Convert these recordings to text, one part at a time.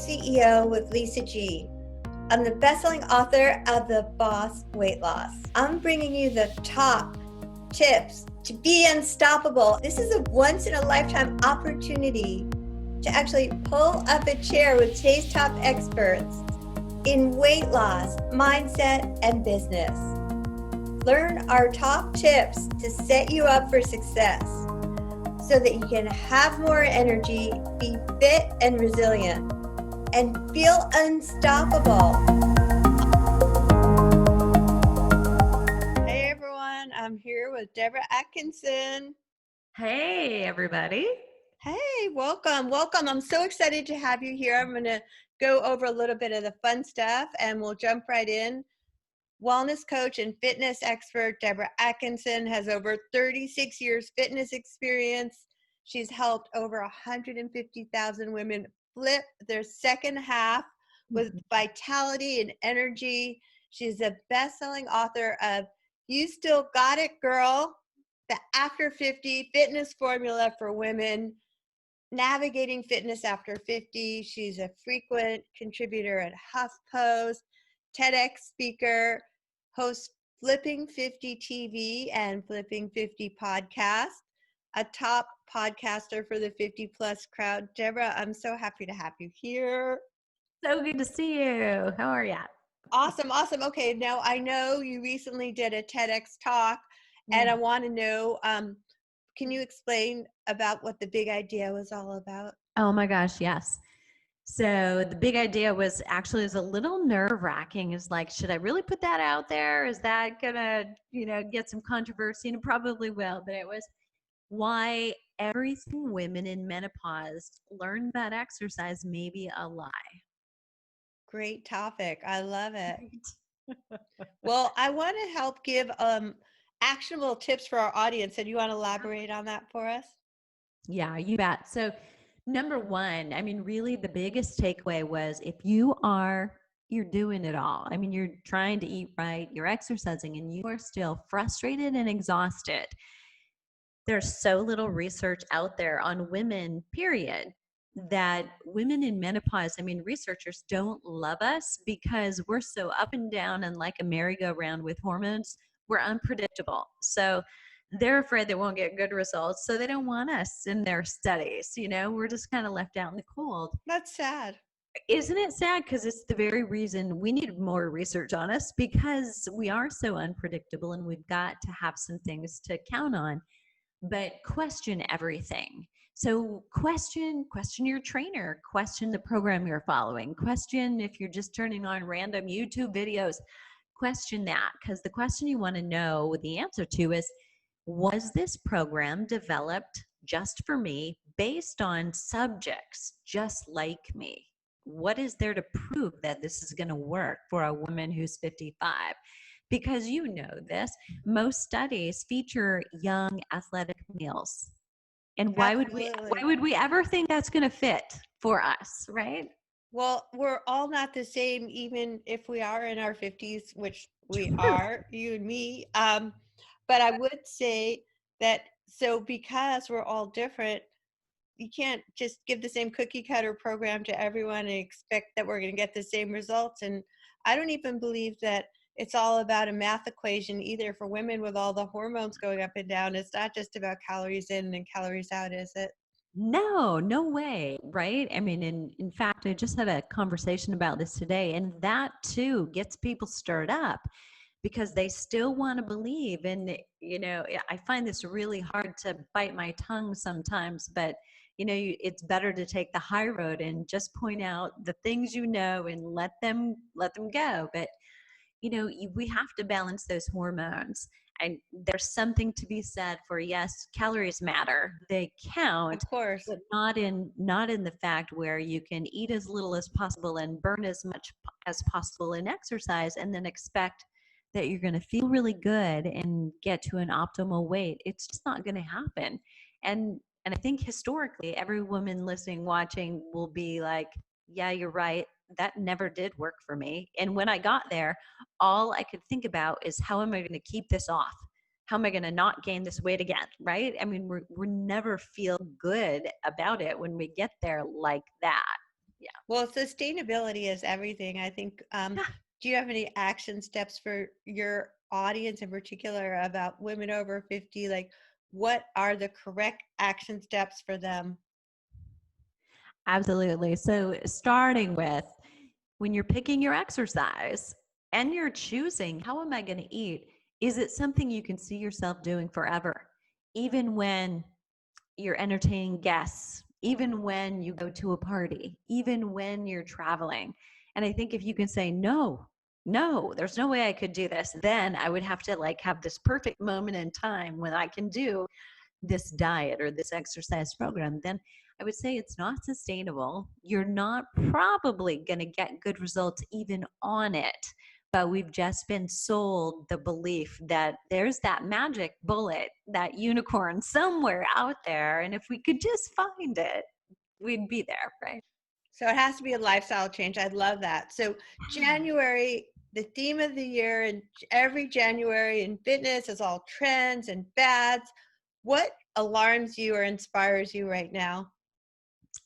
CEO with Lisa G. I'm the best-selling author of The Boss Weight Loss. I'm bringing you the top tips to be unstoppable. This is a once-in-a-lifetime opportunity to actually pull up a chair with today's top experts in weight loss, mindset, and business. Learn our top tips to set you up for success so that you can have more energy, be fit and resilient, and feel unstoppable. Hey everyone, I'm here with Debra Atkinson. Hey everybody. Hey, welcome. I'm so excited to have you here. I'm going to go over a little bit of the fun stuff and we'll jump right in. Wellness coach and fitness expert Debra Atkinson has over 36 years fitness experience. She's helped over 150,000 women flip their second half with vitality and energy. She's a best-selling author of You Still Got It, Girl, the After 50 Fitness Formula for Women, Navigating Fitness After 50. She's a frequent contributor at HuffPost, TEDx speaker, hosts Flipping 50 TV and Flipping 50 podcast, a top podcaster for the 50 plus crowd. Debra, I'm so happy to have you here. So good to see you. How are you? Awesome. Okay, now I know you recently did a TEDx talk and I want to know, can you explain about what the big idea was all about? Oh my gosh, yes. So the big idea was actually a little nerve-wracking. Is like, should I really put that out there? Is that gonna, get some controversy? And it probably will, but it was why everything women in menopause learn about exercise may be a lie. Great topic. I love it. Well, I want to help give actionable tips for our audience. And you want to elaborate on that for us? Yeah, you bet. So number one, really the biggest takeaway was if you're doing it all. You're trying to eat right, you're exercising, and you are still frustrated and exhausted. There's so little research out there on women, period, that women in menopause, researchers don't love us because we're so up and down and like a merry-go-round with hormones. We're unpredictable. So they're afraid they won't get good results. So they don't want us in their studies. We're just kind of left out in the cold. That's sad. Isn't it sad? Because it's the very reason we need more research on us, because we are so unpredictable and we've got to have some things to count on. But question everything. So question your trainer, question the program you're following, question if you're just turning on random YouTube videos, question that, because the question you want to know the answer to is, was this program developed just for me based on subjects just like me? What is there to prove that this is going to work for a woman who's 55? Because this, most studies feature young athletic males. And why would we ever think that's going to fit for us, right? Well, we're all not the same, even if we are in our 50s, which we are, you and me. But I would say that, so because we're all different, you can't just give the same cookie cutter program to everyone and expect that we're going to get the same results. And I don't even believe that it's all about a math equation either for women with all the hormones going up and down. It's not just about calories in and calories out, is it? No way, right? In fact, I just had a conversation about this today, and that too gets people stirred up because they still want to believe. And, I find this really hard to bite my tongue sometimes, but it's better to take the high road and just point out the things and let them go. But we have to balance those hormones. And there's something to be said for, yes, calories matter. They count, of course, but not in the fact where you can eat as little as possible and burn as much as possible in exercise and then expect that you're going to feel really good and get to an optimal weight. It's just not going to happen. And I think historically, every woman listening, watching will be like, yeah, you're right. That never did work for me. And when I got there, all I could think about is, how am I going to keep this off? How am I going to not gain this weight again? Right? We're never feel good about it when we get there like that. Well, sustainability is everything. I think, Yeah. do you have any action steps for your audience in particular about women over 50? Like, what are the correct action steps for them? Absolutely. So, starting with when you're picking your exercise and you're choosing, how am I going to eat? Is it something you can see yourself doing forever? Even when you're entertaining guests, even when you go to a party, even when you're traveling. And I think if you can say, no, no, there's no way I could do this, then I would have to like have this perfect moment in time when I can do this diet or this exercise program, then I would say it's not sustainable. You're not probably going to get good results even on it. But we've just been sold the belief that there's that magic bullet, that unicorn somewhere out there. And if we could just find it, we'd be there, right? So it has to be a lifestyle change. I love that. So January, the theme of the year, and every January in fitness is all trends and fads. What alarms you or inspires you right now?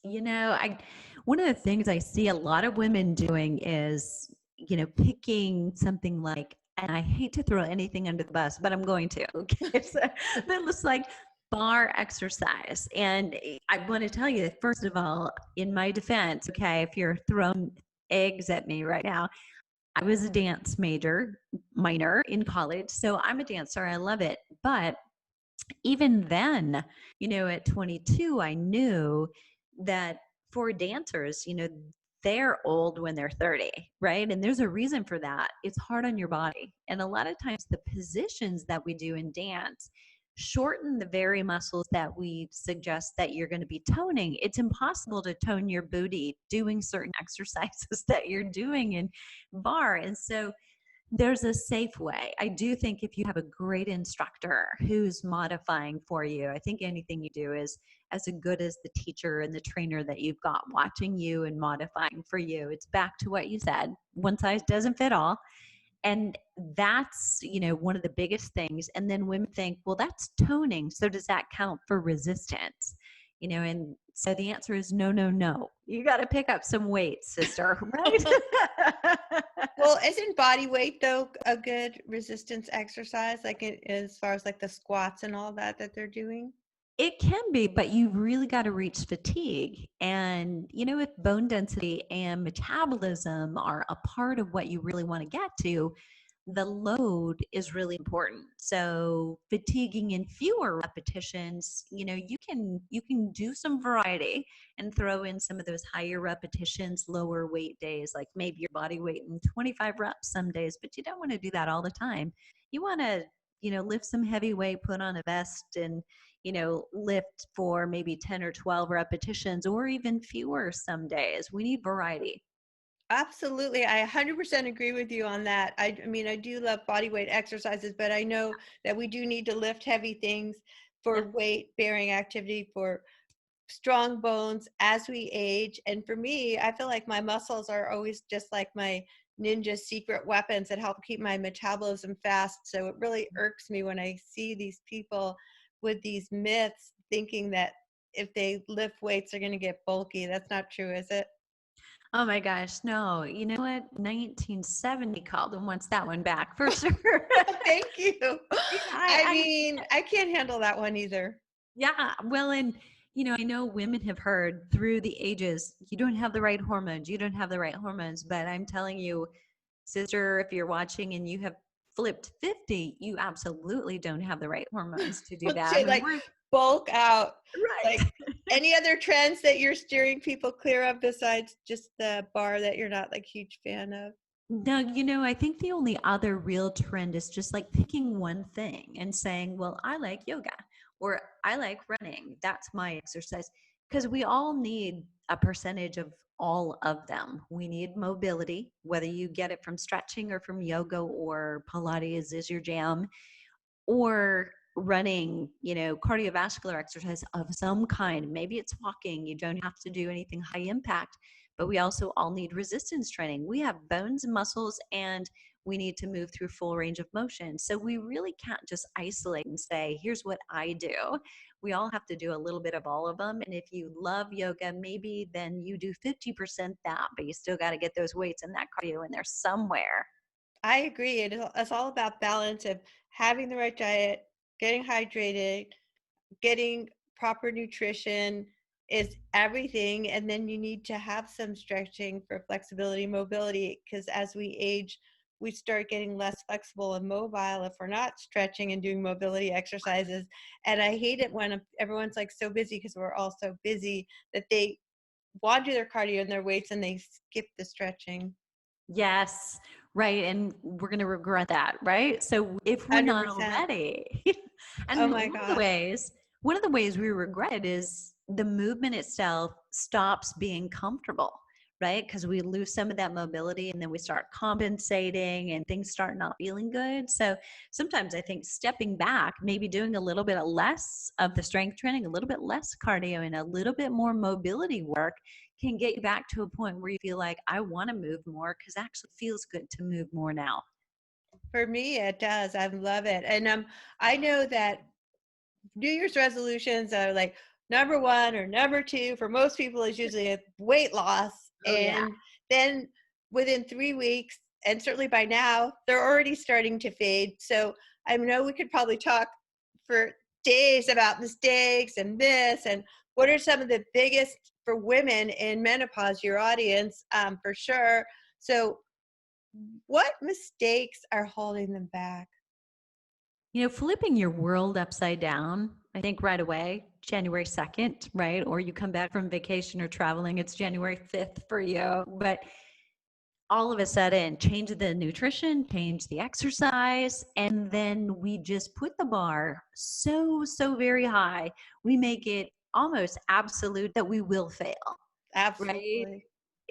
I one of the things I see a lot of women doing is, picking something like, and I hate to throw anything under the bus, but I'm going to. Okay, so that looks like bar exercise. And I want to tell you, first of all, in my defense, okay, if you're throwing eggs at me right now, I was a dance minor in college, so I'm a dancer. I love it, but even then, at 22, I knew that for dancers, they're old when they're 30, right? And there's a reason for that. It's hard on your body. And a lot of times, the positions that we do in dance shorten the very muscles that we suggest that you're going to be toning. It's impossible to tone your booty doing certain exercises that you're doing in bar. And so, there's a safe way. I do think if you have a great instructor who's modifying for you, I think anything you do is as good as the teacher and the trainer that you've got watching you and modifying for you. It's back to what you said. One size doesn't fit all. And that's, one of the biggest things. And then women think, well, that's toning. So does that count for resistance? And so the answer is no, no, no. You got to pick up some weight, sister, right? Well, isn't body weight though a good resistance exercise, like as far as like the squats and all that they're doing? It can be, but you've really got to reach fatigue. And, if bone density and metabolism are a part of what you really want to get to, the load is really important. So fatiguing in fewer repetitions, you can do some variety and throw in some of those higher repetitions, lower weight days, like maybe your body weight in 25 reps some days, but you don't want to do that all the time. You want to, lift some heavy weight, put on a vest and, lift for maybe 10 or 12 repetitions or even fewer some days. We need variety. Absolutely. I 100% agree with you on that. I mean, I do love body weight exercises, but I know that we do need to lift heavy things Yeah. for weight bearing activity, for strong bones as we age. And for me, I feel like my muscles are always just like my ninja secret weapons that help keep my metabolism fast. So it really irks me when I see these people with these myths thinking that if they lift weights, they're going to get bulky. That's not true, is it? Oh my gosh, no. You know what? 1970 called and wants that one back for sure. Thank you. Yeah, I mean, I can't handle that one either. yeah. Well, and I know women have heard through the ages, you don't have the right hormones, you don't have the right hormones. But I'm telling you, sister, if you're watching and you have flipped 50, you absolutely don't have the right hormones to do that. Okay, And like we're bulk out. Like right. any other trends that you're steering people clear of besides just the bar that you're not like huge fan of? No, I think the only other real trend is just like picking one thing and saying, well, I like yoga or I like running. That's my exercise. Because we all need a percentage of all of them. We need mobility, whether you get it from stretching or from yoga or Pilates is your jam or running, cardiovascular exercise of some kind. Maybe it's walking. You don't have to do anything high impact, but we also all need resistance training. We have bones and muscles, and we need to move through full range of motion. So we really can't just isolate and say, here's what I do. We all have to do a little bit of all of them. And if you love yoga, maybe then you do 50% that, but you still got to get those weights and that cardio in there somewhere. I agree. It's all about balance of having the right diet, getting hydrated, getting proper nutrition is everything. And then you need to have some stretching for flexibility, mobility, because as we age, we start getting less flexible and mobile if we're not stretching and doing mobility exercises. And I hate it when everyone's like so busy, because we're all so busy, that they want to do their cardio and their weights and they skip the stretching. Yes, right. And we're going to regret that, right? So if we're not 100%. already, Oh and my gosh. one of the ways we regret it is the movement itself stops being comfortable, right? Because we lose some of that mobility and then we start compensating and things start not feeling good. So sometimes I think stepping back, maybe doing a little bit less of the strength training, a little bit less cardio, and a little bit more mobility work can get you back to a point where you feel like, I want to move more, because it actually feels good to move more now. For me, it does. I love it. And I know that New Year's resolutions are like number one or number two for most people is usually a weight loss. Oh, yeah. And then within 3 weeks, and certainly by now, they're already starting to fade. So I know we could probably talk for days about mistakes and this, and what are some of the biggest for women in menopause, your audience, for sure. So what mistakes are holding them back? Flipping your world upside down, I think right away, January 2nd, right? Or you come back from vacation or traveling, it's January 5th for you. But all of a sudden, change the nutrition, change the exercise, and then we just put the bar so very high. We make it almost absolute that we will fail, right? Absolutely.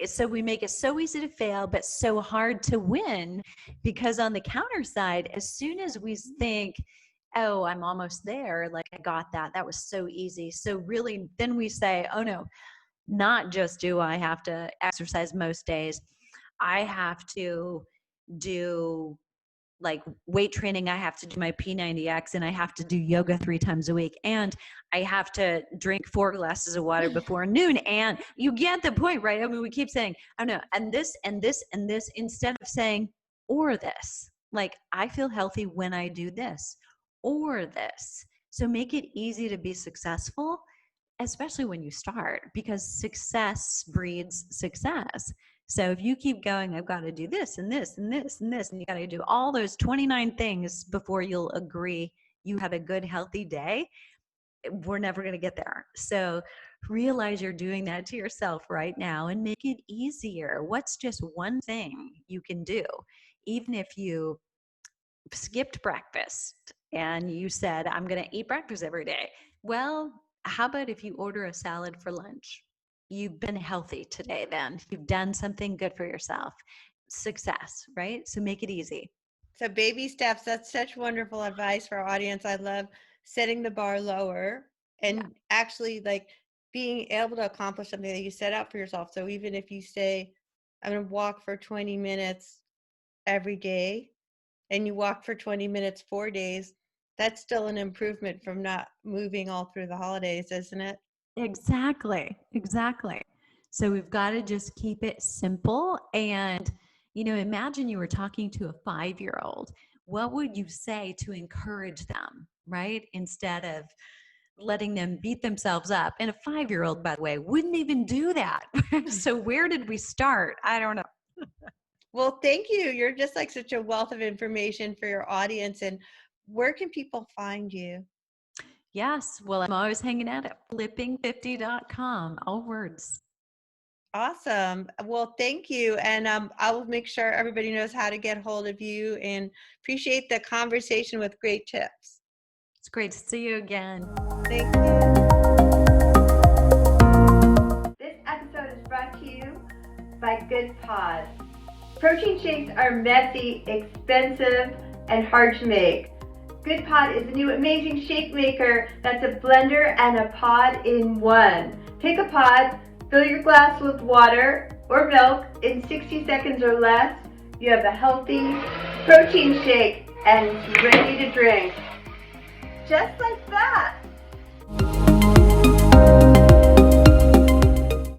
So we make it so easy to fail, but so hard to win, because on the counter side, as soon as we think, oh, I'm almost there, like I got that, that was so easy. So really, then we say, oh no, not just do I have to exercise most days, I have to do like weight training, I have to do my P90X, and I have to do yoga 3 times a week, and I have to drink 4 glasses of water before noon. And you get the point, right? I mean, we keep saying, oh no, and this and this and this, instead of saying, or this, like I feel healthy when I do this or this. So make it easy to be successful, especially when you start, because success breeds success. So if you keep going, I've got to do this and this and this and this, and you got to do all those 29 things before you'll agree you had a good, healthy day, we're never going to get there. So realize you're doing that to yourself right now and make it easier. What's just one thing you can do? Even if you skipped breakfast and you said, I'm going to eat breakfast every day. Well, how about if you order a salad for lunch? You've been healthy today then. You've done something good for yourself. Success, right? So make it easy. So baby steps, that's such wonderful advice for our audience. I love setting the bar lower and actually like being able to accomplish something that you set out for yourself. So even if you say, I'm going to walk for 20 minutes every day, and you walk for 20 minutes 4 days, that's still an improvement from not moving all through the holidays, isn't it? Exactly. So we've got to just keep it simple. And, imagine you were talking to a 5-year-old. What would you say to encourage them, right? Instead of letting them beat themselves up. And a 5-year-old, by the way, wouldn't even do that. So where did we start? I don't know. Well, thank you. You're just like such a wealth of information for your audience. And where can people find you? Yes. Well, I'm always hanging out at flipping50.com. All words. Awesome. Well, thank you. And I will make sure everybody knows how to get hold of you, and appreciate the conversation with great tips. It's great to see you again. Thank you. This episode is brought to you by Good Pod. Protein shakes are messy, expensive, and hard to make. Good Pod is a new amazing shake maker that's a blender and a pod in one. Take a pod, fill your glass with water or milk in 60 seconds or less. You have a healthy protein shake and it's ready to drink. Just like that.